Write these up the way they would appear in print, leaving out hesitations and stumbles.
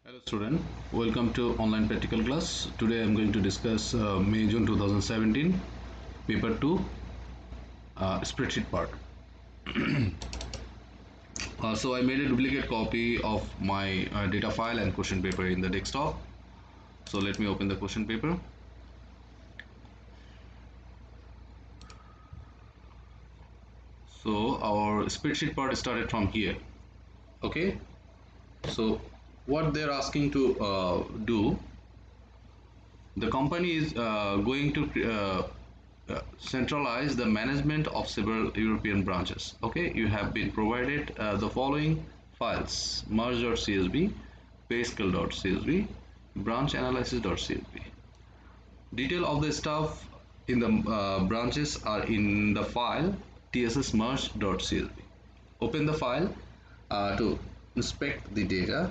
Hello student, welcome to online practical class. Today I am going to discuss May-June 2017 paper 2 spreadsheet part. So I made a duplicate copy of my data file and question paper in the desktop. So let me open the question paper. So our spreadsheet part started from here. Okay, so what they're asking to do, the company is going to centralize the management of several European branches. Okay, you have been provided the following files: merge.csv, payscale.csv, branchanalysis.csv. Detail of the stuff in the branches are in the file tssmerge.csv. Open the file to inspect the data.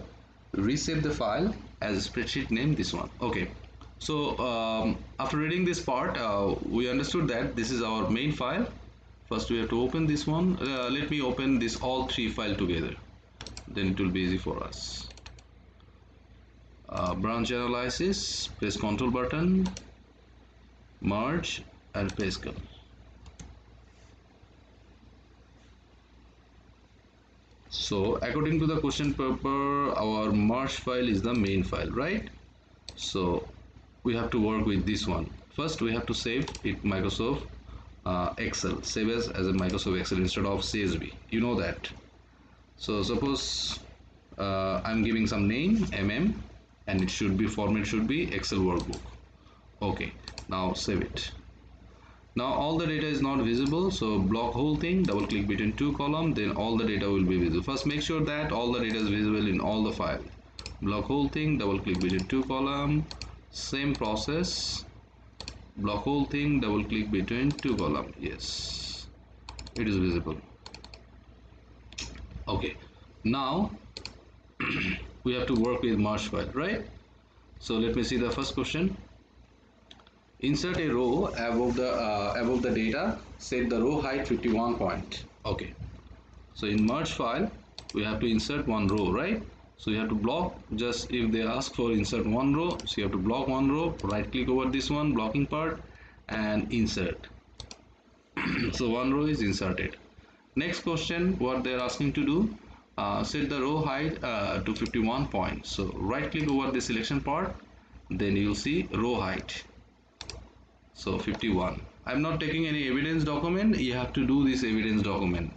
Resave the file as a spreadsheet name, this one. Okay, so after reading this part, we understood that this is our main file. First we have to open this one. Let me open this all three files together, then it will be easy for us. Branch analysis, press Ctrl button, merge and Pascal. So according to the question paper, our merge file is the main file, right? So we have to work with this one. First we have to save it Microsoft Excel. Save as a Microsoft Excel instead of CSV, you know that. So suppose I'm giving some name mm, and it should be format should be Excel workbook. Okay, now save it. Now all the data is not visible, so block whole thing, double click between two column, then all the data will be visible. First make sure that all the data is visible in all the file. Block whole thing, double click between two column, same process, block whole thing, double click between two column. Yes, it is visible. Okay, now we have to work with merge file, right? So let me see the first question. Insert a row above the data, set the row height 51 point. Okay, so in merge file we have to insert one row, right? So you have to block, just if they ask for insert one row, so you have to block one row, right click over this one blocking part and insert. So one row is inserted. Next question, what they're asking to do, set the row height to 51 points. So right click over the selection part, then you'll see row height. So 51. I'm not taking any evidence document, you have to do this evidence document.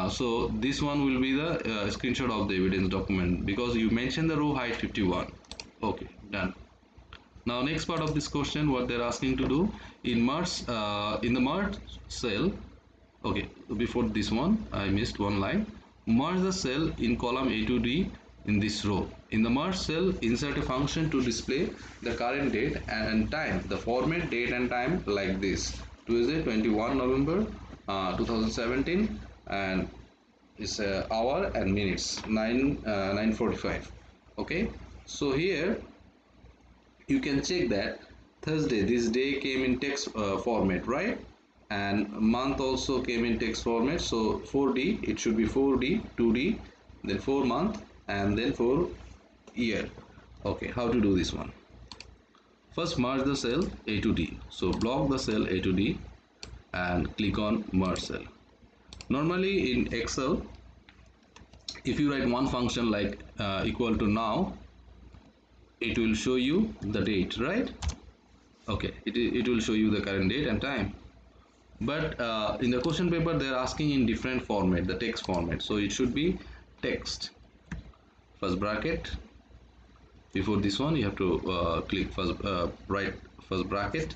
So this one will be the screenshot of the evidence document because you mentioned the row height 51. Okay, done. Now next part of this question, what they're asking to do, in the merge cell. Okay, before this one I missed one line. Merge the cell in column A to D in this row. In the merge cell, insert a function to display the current date and time. The format date and time like this. Tuesday 21 November 2017, and it's hour and minutes 9:45. Okay, so here you can check that Thursday, this day came in text format, right? And month also came in text format. So 4D, it should be 4D, 2D, then 4 month, and then 4 year. Okay, how to do this one? First merge the cell A to D. So block the cell A to D and click on merge cell. Normally in Excel, if you write one function like equal to now, it will show you the date, right? Okay, it will show you the current date and time. But in the question paper they are asking in different format, the text format. So it should be text, first bracket. Before this one you have to click first write first bracket,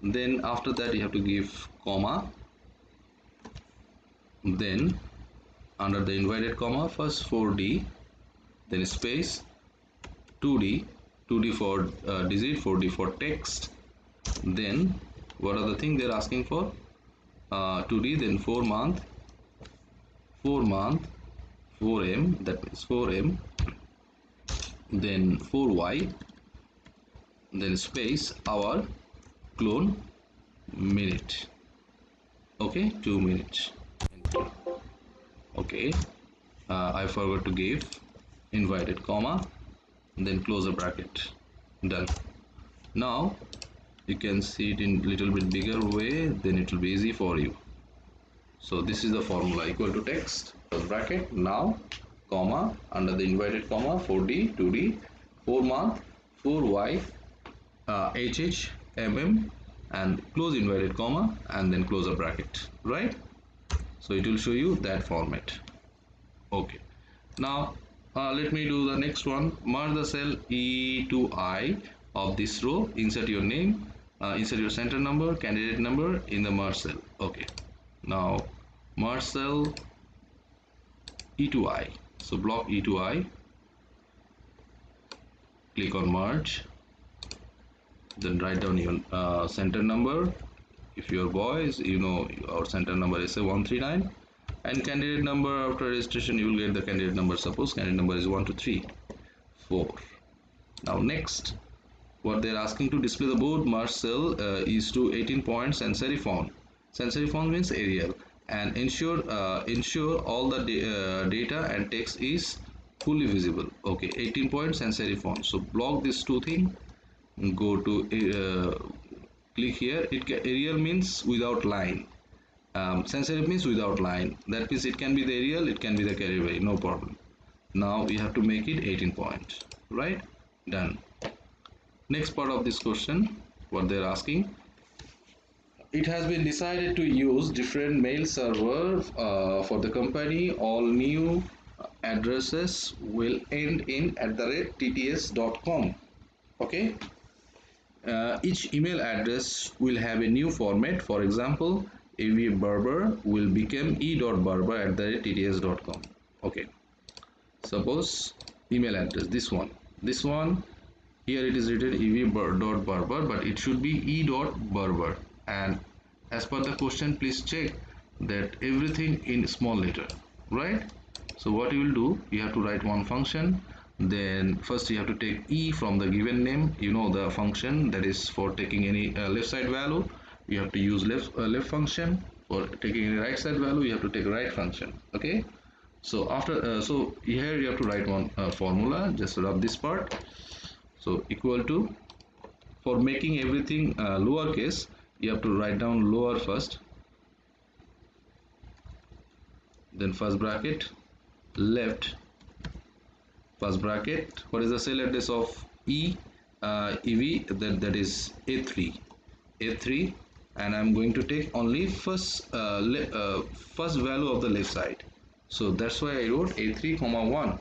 then after that you have to give comma, then under the inverted comma first 4D, then space 2D, 2D for digit, 4D for text. Then what are the things they're asking for? 2D, then 4 month, 4M, that means 4M, then 4Y, then space hour, clone, minute. Okay, 2 minutes. Okay, I forgot to give inverted comma, then close the bracket. Done. Now you can see it in little bit bigger way, then it will be easy for you. So this is the formula: equal to text plus bracket, now comma, under the inverted comma, 4D 2D 4 month 4Y HH mm, and close inverted comma, and then close a bracket, right? So it will show you that format. Okay, now let me do the next one. Merge the cell E to I of this row, insert your name, insert your center number, candidate number in the merge cell. Okay, now merge cell E to I. So block E to I, click on merge, then write down your center number. If your boys, you know our center number is say 139, and candidate number. After registration you will get the candidate number. Suppose candidate number is 1234. Now next, what they're asking to display the board merge cell is to 18 points sans serif font. Sans serif font means Arial, and ensure all the data and text is fully visible. Okay, 18 points sans serif font. So block these two things. Go to click here. Arial means without line. Sans serif means without line. That means it can be the Arial, it can be the Calibri, no problem. Now we have to make it 18 points, right? Done. Next part of this question, what they're asking: it has been decided to use different mail server for the company. All new addresses will end in @tts.com. Okay, each email address will have a new format. For example, avbarber will become e.barber@tts.com. Okay, suppose email address, this one here it is written ev.barber, but it should be e.barber, and as per the question please check that everything in small letter, right? So what you will do, you have to write one function. Then first you have to take e from the given name, you know the function that is for taking any left side value. You have to use left function. For taking any right side value, you have to take right function. Okay, so after so here you have to write one formula. Just rub this part. So equal to, for making everything lowercase, you have to write down lower first, then first bracket, left, first bracket. What is the cell address of EV? That is A3, and I'm going to take only first first value of the left side. So that's why I wrote A3 comma 1.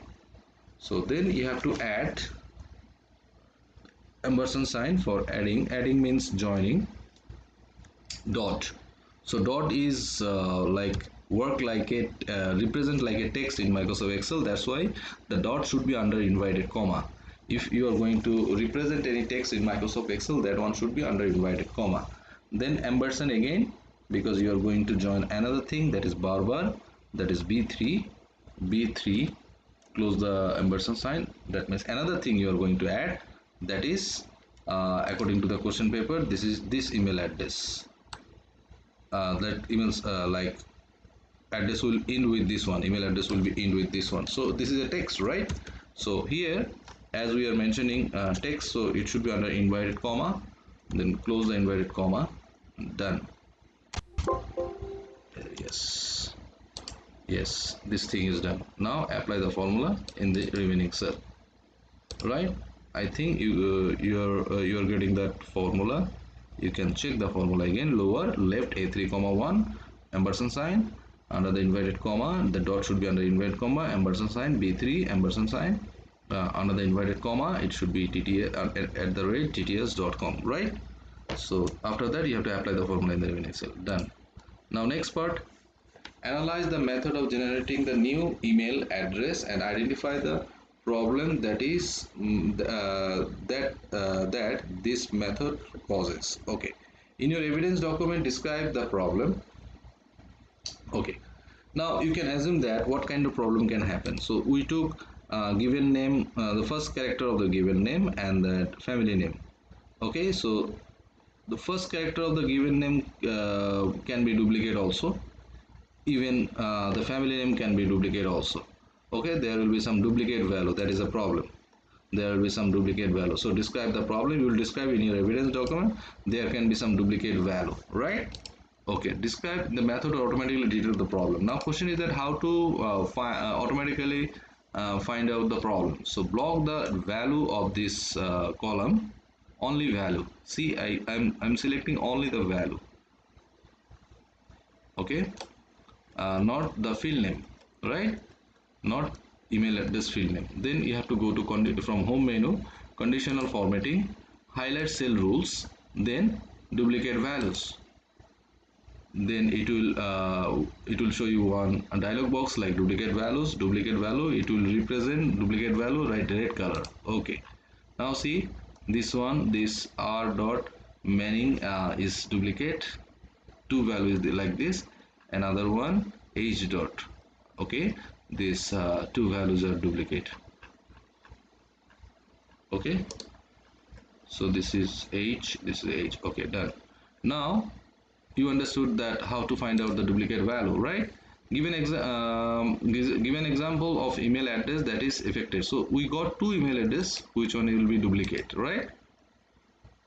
So then you have to add ampersand sign for adding. Adding means joining. Dot. So dot is like work like a represent like a text in Microsoft Excel. That's why the dot should be under inverted comma. If you are going to represent any text in Microsoft Excel, that one should be under inverted comma. Then ampersand again, because you are going to join another thing, that is barber, that is b3, close the ampersand sign. That means another thing you are going to add, that is according to the question paper, this is this email address. That emails like address will end with this one, email address will be end with this one. So this is a text, right? So here, as we are mentioning text, so it should be under inverted comma, then close the inverted comma. Done. Yes, yes, this thing is done. Now apply the formula in the remaining cell, right? I think you're getting that formula. You can check the formula again. Lower left A3 comma 1 ampersand sign, under the inverted comma the dot should be under inverted comma, ampersand sign, B3 ampersand sign, under the inverted comma it should be TTS @tts.com, right? So after that you have to apply the formula in the remaining cell. Done. Now next part, analyze the method of generating the new email address and identify the problem that is that this method causes. Okay, in your evidence document describe the problem. Okay, now you can assume that what kind of problem can happen. So we took given name, the first character of the given name and the family name. Okay, so the first character of the given name can be duplicate also. Even the family name can be duplicate also. Okay, there will be some duplicate value, that is a problem. there will be some duplicate value. So describe the problem. You will describe in your evidence document there can be some duplicate value, right? Okay, describe the method to automatically detect the problem. Now question is that how to automatically find out the problem. So block the value of this column, only value. See, I'm selecting only the value. Okay, not the field name, right? Not email address field name. Then you have to go to from home menu, conditional formatting, highlight cell rules, then duplicate values. Then it will show you one a dialog box like duplicate values, duplicate value. It will represent duplicate value, right, red color. Okay, now see this one, this r dot Manning is duplicate, two values like this. Another one h dot, okay, these two values are duplicate. Okay, so this is h, this is h. Okay, done. Now you understood that how to find out the duplicate value, right? Give an example of email address that is affected. So we got two email address, which one will be duplicate, right?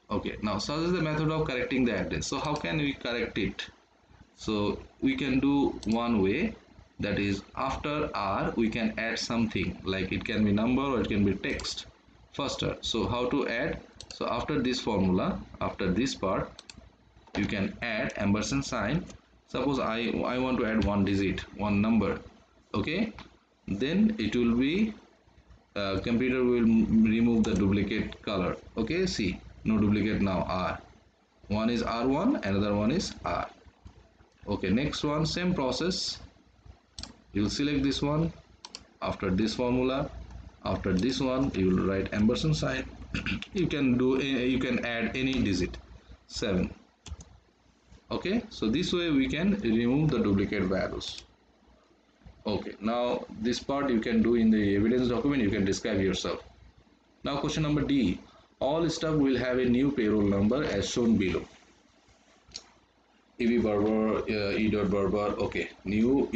Okay, now such is the method of correcting the address. So how can we correct it? So we can do one way, that is after R we can add something like it can be number or it can be text faster. So how to add? So after this formula, after this part, you can add ampersand sign. Suppose I want to add one digit, one number, okay, then it will be computer will remove the duplicate color. Okay, see, no duplicate now. R, one is R1, another one is R. Okay, next one, same process. You will select this one. After this formula, after this one, you will write ampersand sign. You can do you can add any digit, 7. Okay, so this way we can remove the duplicate values. Okay, now this part you can do in the evidence document, you can describe yourself. Now question number D, all staff will have a new payroll number as shown below. EV Barber, E. Barber, okay, new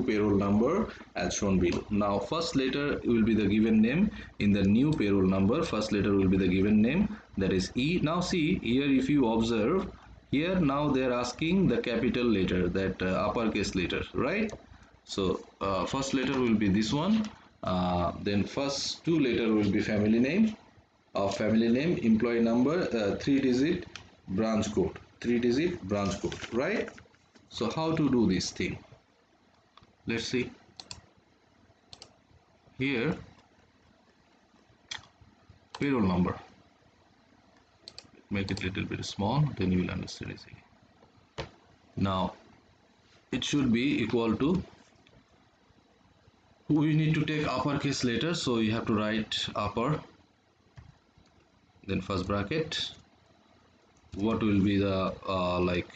payroll number as shown below. Now first letter will be the given name in the new payroll number. First letter will be the given name, that is E. Now see here, if you observe here, now they are asking the capital letter, that uppercase letter, right? So first letter will be this one. Then first two letter will be family name, employee number, 3-digit branch code, 3-digit branch code, right? So how to do this thing? Let's see. Here, payroll number. Make it a little bit small, then you will understand easily. Now, it should be equal to, we need to take uppercase letter, so you have to write upper, then first bracket. What will be the like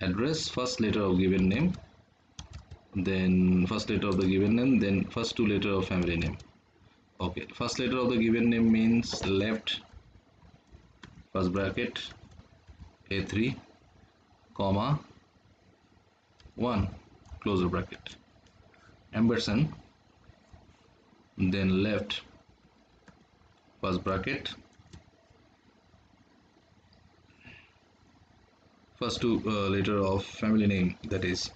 address, first letter of given name, then first letter of the given name, then first two letter of family name. Okay, first letter of the given name means left, first bracket, A3, comma 1, closer bracket, ampersand, then left, first bracket, first two letter of family name, that is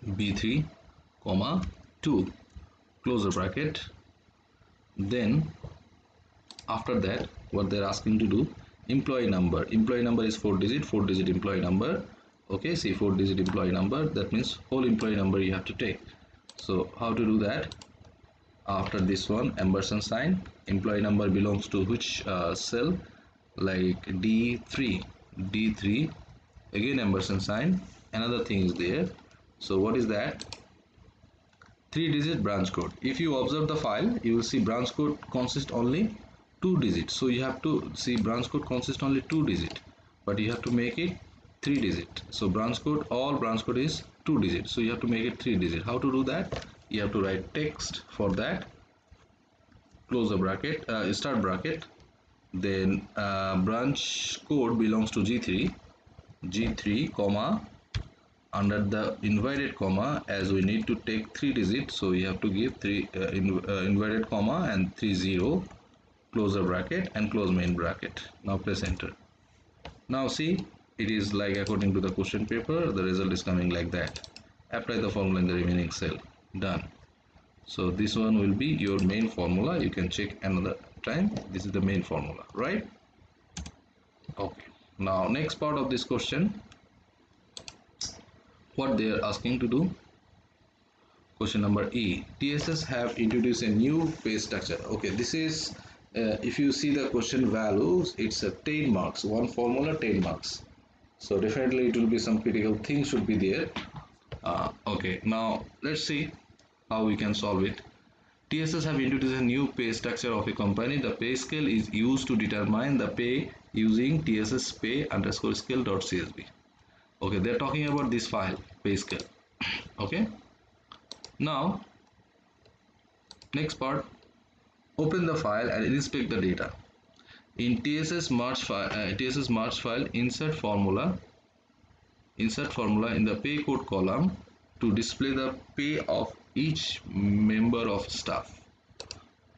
B3, comma 2, closer bracket. Then after that, what they're asking to do, employee number. Employee number is 4-digit employee number. Okay, see, 4-digit employee number, that means whole employee number you have to take. So how to do that? After this one, ampersand sign, employee number belongs to which cell, like D3, again ampersand sign, another thing is there. So what is that? 3-digit branch code. If you observe the file, you will see branch code consists only 2 digits. So you have to see branch code consists only 2 digit, but you have to make it 3 digit. So branch code, all branch code is 2 digit. So you have to make it 3 digit. How to do that? You have to write text for that, close the bracket, start bracket, then branch code belongs to G3, comma under the inverted comma, as we need to take 3 digits, so we have to give inverted comma and 30, close the bracket and close main bracket. Now press enter. Now see, it is like according to the question paper, the result is coming like that. Apply the formula in the remaining cell. Done. So this one will be your main formula. You can check another time. This is the main formula, right? Okay. Now next part of this question, what they are asking to do. Question number E. TSS have introduced a new pay structure. Okay, this is if you see the question values, it's a 10 marks. One formula, 10 marks. So definitely it will be some critical things should be there. Okay, now let's see how we can solve it. TSS have introduced a new pay structure of a company. The pay scale is used to determine the pay using TSS pay underscore scale.csv. Okay, they're talking about this file, pay scale. Okay, now next part, open the file and inspect the data. In TSS March file, insert formula in the pay code column to display the pay of each member of staff.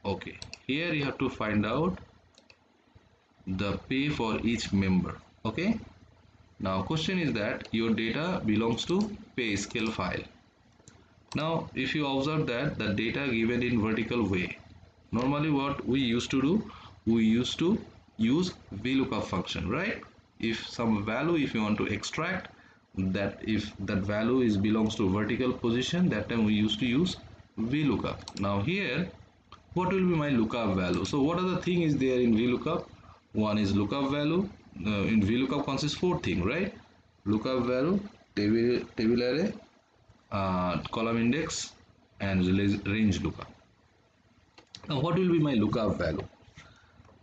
Okay, here you have to find out the pay for each member. Okay, now question is that your data belongs to pay scale file. Now if you observe that the data given in vertical way, normally what we used to do, we used to use VLOOKUP function, right? If some value, if you want to extract that, if that value is belongs to vertical position, that time we used to use VLOOKUP. Now here, what will be my lookup value? So what are the thing is there in VLOOKUP? One is lookup value. In VLOOKUP consists 4 things, right? Lookup value, table array, column index, and range lookup. Now what will be my lookup value?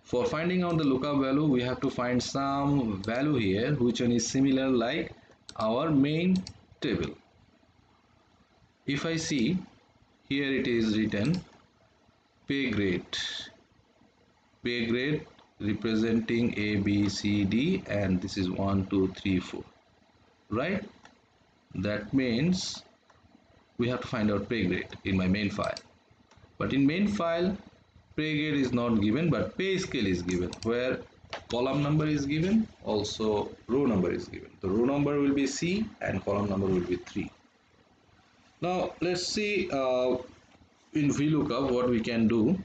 For finding out the lookup value, we have to find some value here which one is similar like our main table. If I see here, it is written pay grade representing A, B, C, D, and this is 1, 2, 3, 4, right? That means we have to find out pay grade in my main file. But in main file, pay grade is not given, but pay scale is given, where column number is given, also row number is given. The row number will be C and column number will be 3. Now let's see in VLOOKUP what we can do.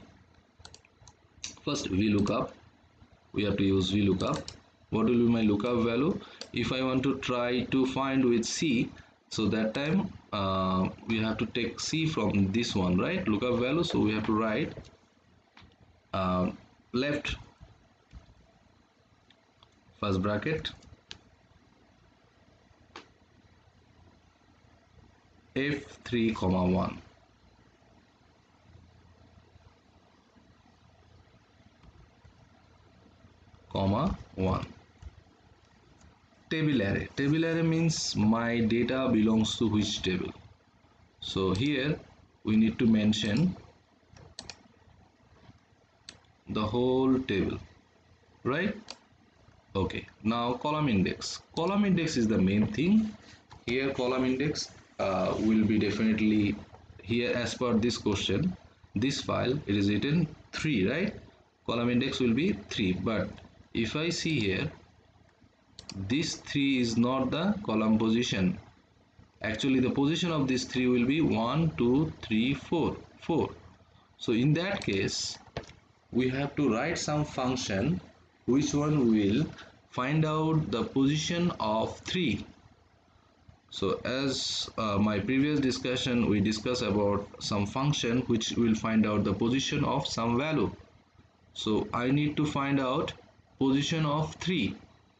First VLOOKUP, we have to use VLOOKUP. What will be my lookup value? If I want to try to find with C, so that time we have to take C from this one, right? Lookup value, so we have to write left first bracket F3, 1, comma 1. Table array means my data belongs to which table. So here we need to mention the whole table, right? Okay, now column index is the main thing here. Column index will be definitely here as per this question, this file it is written 3, right? Column index will be 3, but if I see here, this 3 is not the column position. Actually the position of this 3 will be 1, 2, 3, 4. So in that case we have to write some function which one will find out the position of 3. So as my previous discussion, we discussed about some function which will find out the position of some value. So I need to find out position of 3.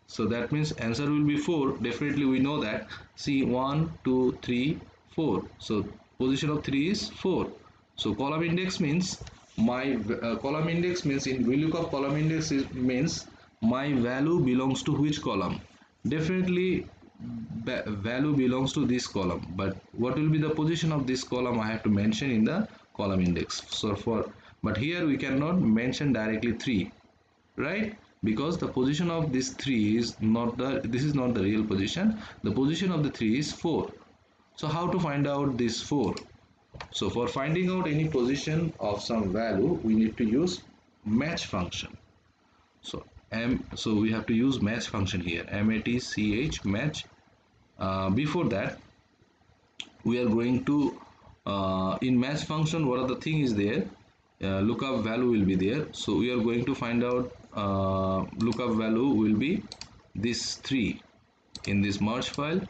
So that means answer will be 4. Definitely we know that. See, 1, 2, 3, 4. So position of 3 is 4. So column index means my column index means in VLOOKUP column index means my value belongs to which column. Definitely value belongs to this column, but what will be the position of this column I have to mention in the column index. So but here we cannot mention directly 3, right? because the position of this 3 is not the, this is not the real position. The position of the 3 is 4. So how to find out this 4? So for finding out any position of some value, we need to use match function. So we have to use match function here, match match. Before that, we are going to in match function, what are the thing is there, lookup value will be there. So we are going to find out lookup value will be this 3 in this merge file.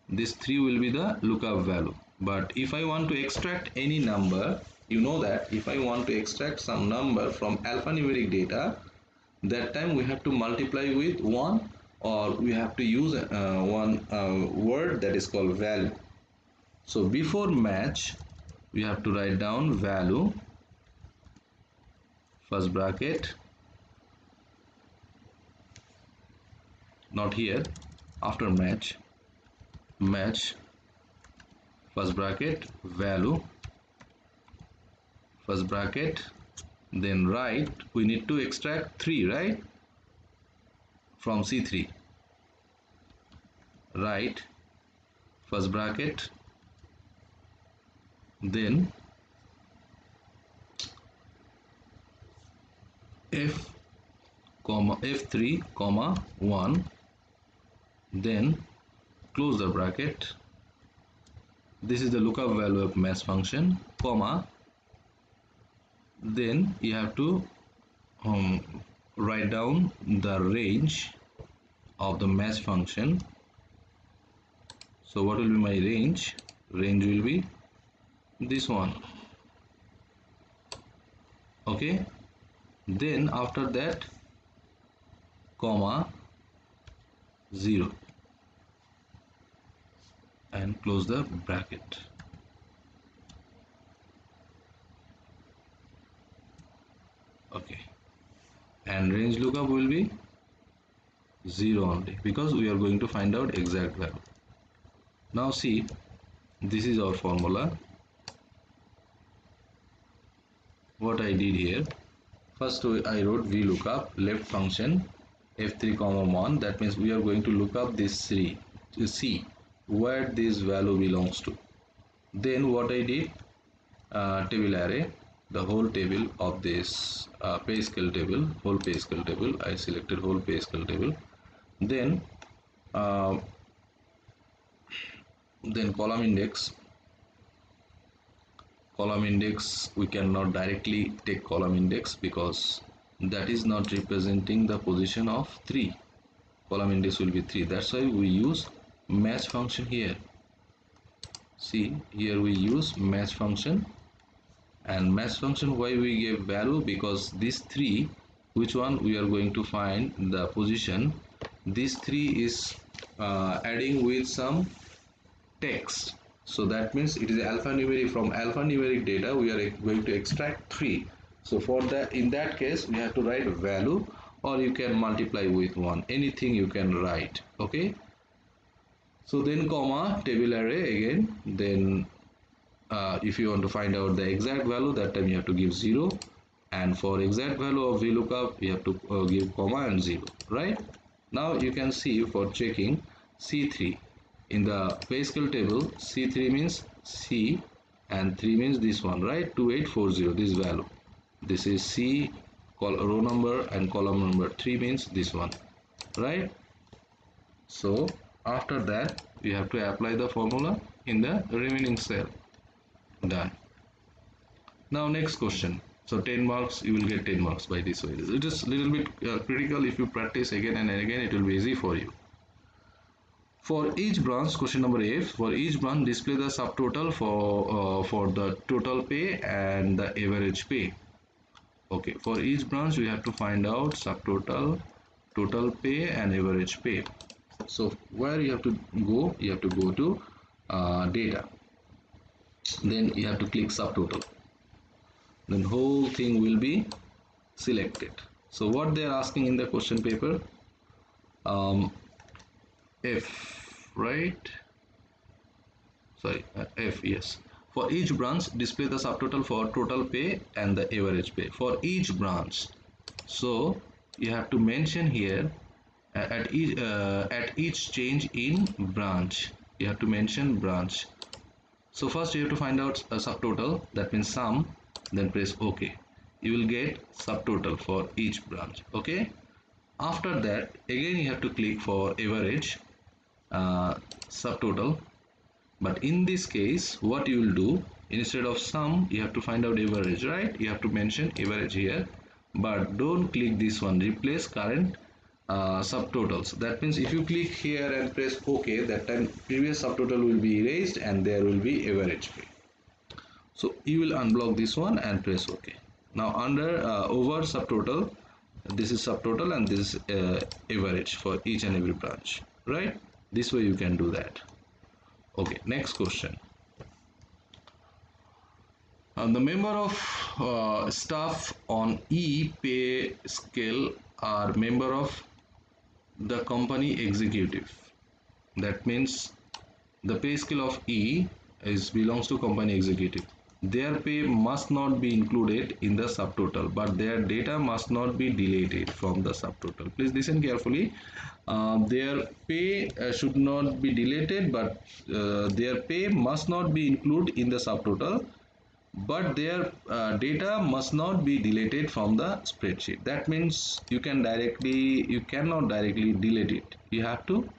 This 3 will be the lookup value. But if I want to extract any number, you know that if I want to extract some number from alphanumeric data, that time we have to multiply with 1, or we have to use one word that is called value. So before match, we have to write down value, first bracket, not here, after match, match, first bracket, value, first bracket, then write, we need to extract 3, right, from C3, write, first bracket, then f comma f3 comma 1, then close the bracket. This is the lookup value of match function, comma, then you have to write down the range of the match function. So what will be my range? Range will be this one. Okay, then after that, comma 0, and close the bracket. Okay, and range lookup will be 0 only, because we are going to find out exact value. Now see, this is our formula. What I did here, first I wrote VLOOKUP left function f3 comma 1. That means we are going to look up this 3 to see where this value belongs to. Then what I did, table array, the whole table of this pay scale table, whole pay scale table. I selected whole pay scale table. Then column index. Column index, we cannot directly take column index because that is not representing the position of 3. Column index will be 3. That's why we use match function here. See, here we use match function. And match function, why we give value? Because this 3, which one we are going to find the position, this 3 is adding with some text. So that means it is alphanumeric. From alphanumeric data we are going to extract 3. So for that, in that case, we have to write value, or you can multiply with 1, anything you can write. Okay, so then comma table array again. Then if you want to find out the exact value, that time you have to give 0, and for exact value of VLOOKUP you have to give comma and 0, right? Now you can see, for checking C3 in the pay scale table, C3 means C and 3 means this one, right? 2840, this value. This is C row number, and column number 3 means this one, right? So after that, you have to apply the formula in the remaining cell. Done. Now next question. So 10 marks, you will get 10 marks by this way. It is a little bit critical. If you practice again and again, it will be easy for you. For each branch, question number F, for each branch display the subtotal for the total pay and the average pay. Okay, for each branch we have to find out subtotal, total pay and average pay. So where you have to go? You have to go to data. Then you have to click subtotal. Then whole thing will be selected. So what they are asking in the question paper, F, right? Sorry, F, yes. For each branch, display the subtotal for total pay and the average pay for each branch. So you have to mention here at each change in branch. You have to mention branch. So first you have to find out a subtotal, that means sum, then press OK. You will get subtotal for each branch. Okay. After that, again you have to click for average subtotal. But in this case, what you will do, instead of sum, you have to find out average, right? You have to mention average here, but don't click this one. Replace current subtotals. That means if you click here and press OK, that time previous subtotal will be erased and there will be average pay. So you will unblock this one and press OK. Now under over subtotal, this is subtotal and this is average for each and every branch, right? This way you can do that. Okay, next question. The member of staff on E pay scale are member of the company executive. That means the pay scale of E is belongs to company executive. Their pay must not be included in the subtotal, but their data must not be deleted from the subtotal. Please listen carefully. Their pay should not be deleted, but their pay must not be included in the subtotal, but their data must not be deleted from the spreadsheet. That means you cannot directly delete it. You have to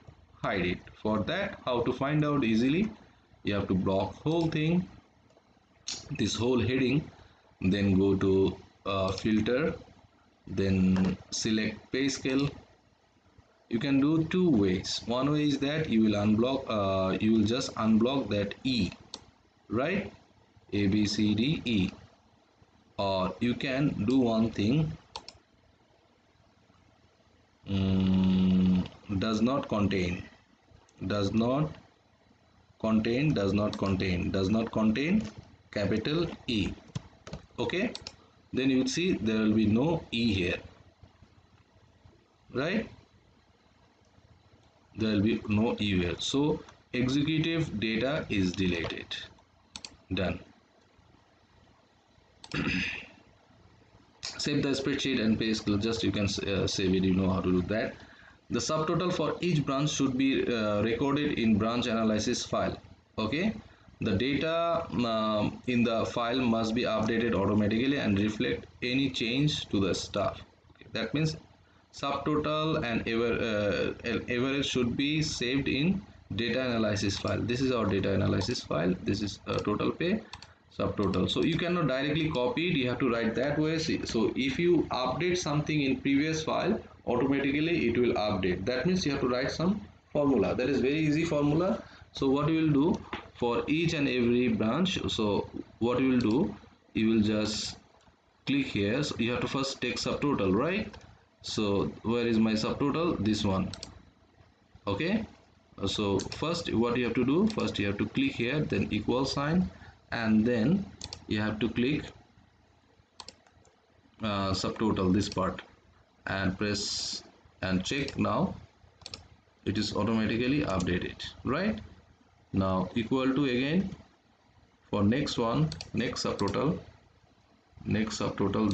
hide it. For that, how to find out easily? You have to block whole thing, this whole heading, then go to filter, then select pay scale. You can do two ways. One way is that you will you will just unblock that E, right? A, B, C, D, E. Or you can do one thing, does not contain, does not contain, does not contain, does not contain, capital E. Okay, then you will see there will be no E here, right? There will be no E here. So executive data is deleted. Done. Save the spreadsheet and pay scale. Just you can save it. You know how to do that. The subtotal for each branch should be recorded in branch analysis file. Okay. The data in the file must be updated automatically and reflect any change to the staff. Okay. That means subtotal and average should be saved in data analysis file. This is our data analysis file. This is total pay, subtotal. So you cannot directly copy it, you have to write that way. So if you update something in previous file, automatically it will update. That means you have to write some formula. That is very easy formula. So what you will do for each and every branch, so what you will do, you will just click here. So you have to first take subtotal, right? So where is my subtotal? This one. Okay, so first what you have to do, first you have to click here, then equal sign, and then you have to click subtotal, this part, and press and check. Now it is automatically updated, right? Now equal to again for next one, next subtotal,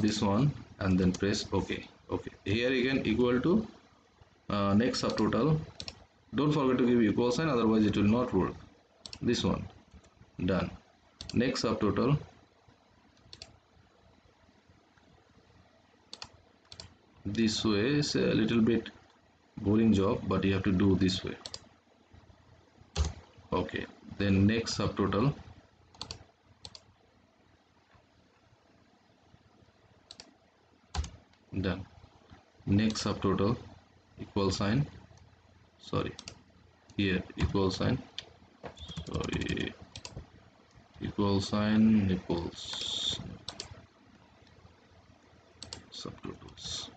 this one, and then press OK. Okay, here again equal to next subtotal. Don't forget to give equal sign, otherwise it will not work. This one. Done. Next subtotal. This way is a little bit boring job, but you have to do this way. Okay, then next subtotal. Done. Next subtotal, equal sign, sorry, here equal sign, sorry, equal sign, equals subtotals,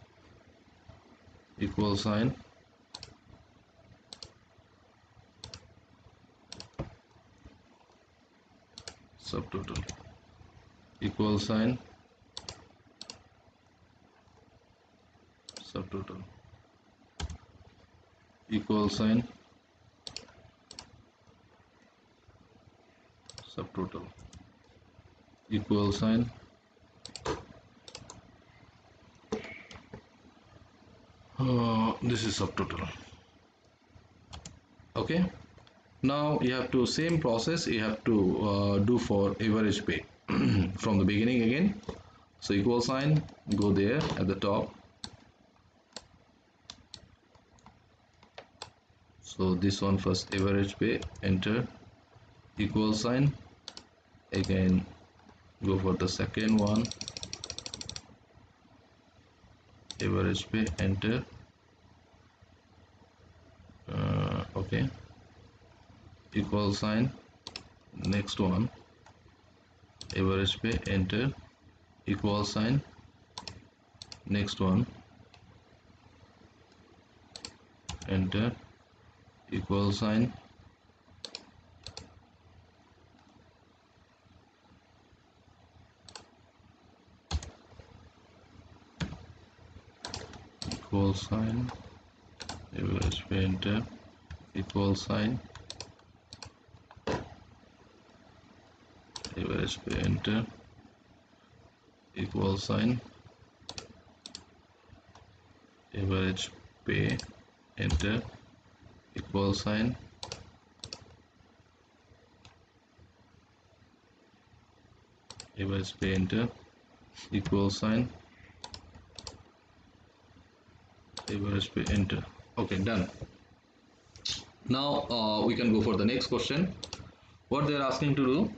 equal sign, subtotal, equal sign, subtotal, equal sign, subtotal, equal sign, This is subtotal. Okay, now you have to same process you have to do for average pay from the beginning again. So equal sign, go there at the top. So this one first, average pay, enter, equal sign, again go for the second one, average pay, enter, okay, equal sign, next one, average pay, enter, equal sign, next one, enter, equal sign, equal sign, average pay, enter, equal sign, average pay, enter, equal sign, average pay, enter, equal sign, average pay, enter, equal sign, average pay, enter. Okay, done. Now we can go for the next question. What they're asking to do,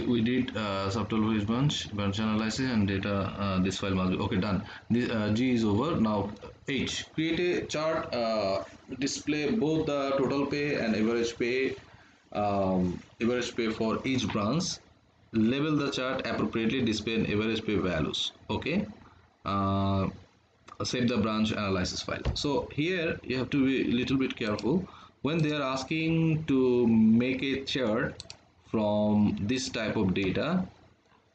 we did subtotal bunch analysis and data. This file must be okay, done. This G is over. Now H, create a chart, display both the total pay and average pay for each branch. Label the chart appropriately, display an average pay values. Okay, uh, save the branch analysis file. So here you have to be a little bit careful when they are asking to make a chart from this type of data.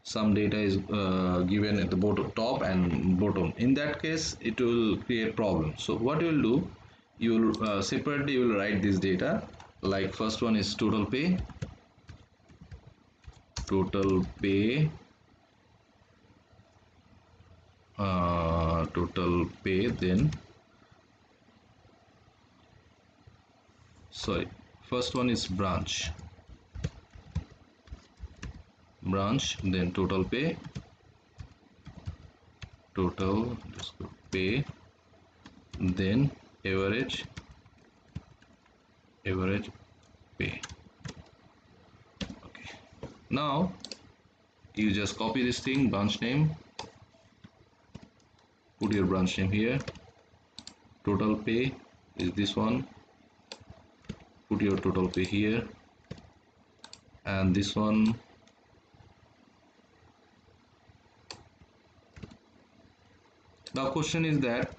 Some data is given at the bottom, top and bottom. In that case it will create problems. So what you will do, you will separately you will write this data, like first one is total pay, total pay, total pay, then sorry, first one is branch, then total pay, total pay, then average pay. Okay, now you just copy this thing, branch name, put your branch name here, total pay is this one, put your total pay here, and this one now question is that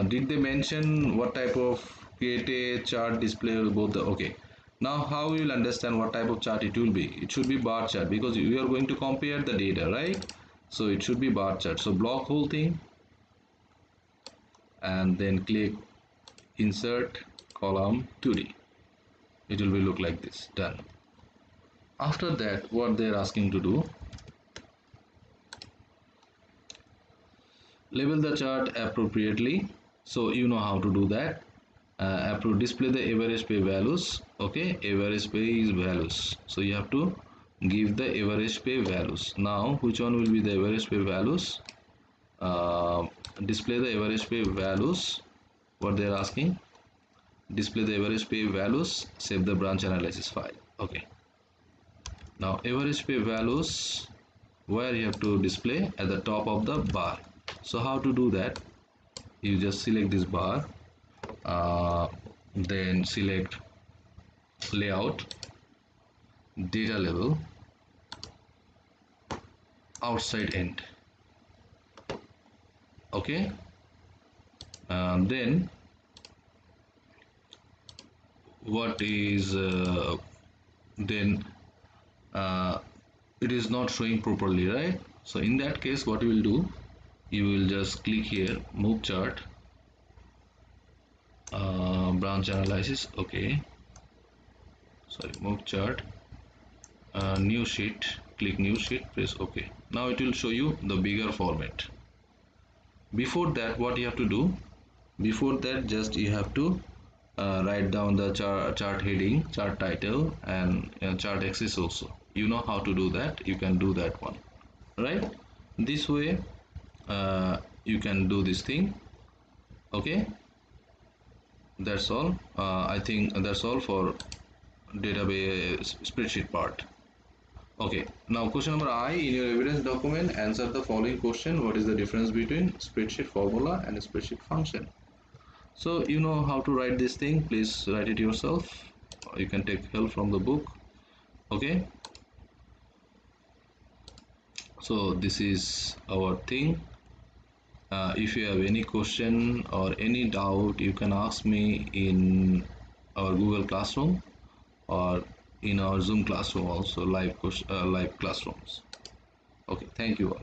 did they mention what type of create a chart display both the okay. Now how you will understand what type of chart it will be? It should be bar chart because we are going to compare the data, right? So it should be bar chart. So block whole thing and then click insert column 2D. It will be look like this. Done. After that, what they are asking to do, label the chart appropriately. So you know how to do that. Display the average pay values. Okay, average pay is values. So you have to give the average pay values. Now which one will be the average pay values? Display the average pay values. What they are asking, display the average pay values, save the branch analysis file. Okay, now average pay values, where you have to display at the top of the bar. So how to do that? You just select this bar, then select layout, data level, outside end. Okay, then what is then it is not showing properly, right? So in that case what you will do, you will just click here, move chart, branch analysis. Okay, sorry, move chart, new sheet, click new sheet, press OK. Now it will show you the bigger format. Before that, what you have to do, before that just you have to write down the chart heading, chart title, and chart axis also. You know how to do that, you can do that one, right? This way you can do this thing. Okay, that's all. I think that's all for database spreadsheet part. Okay, now question number I, in your evidence document, answer the following question. What is the difference between spreadsheet formula and spreadsheet function? So you know how to write this thing, please write it yourself. You can take help from the book. Okay, so this is our thing. If you have any question or any doubt, you can ask me in our Google Classroom or in our Zoom classroom also, live classrooms. Okay, thank you all.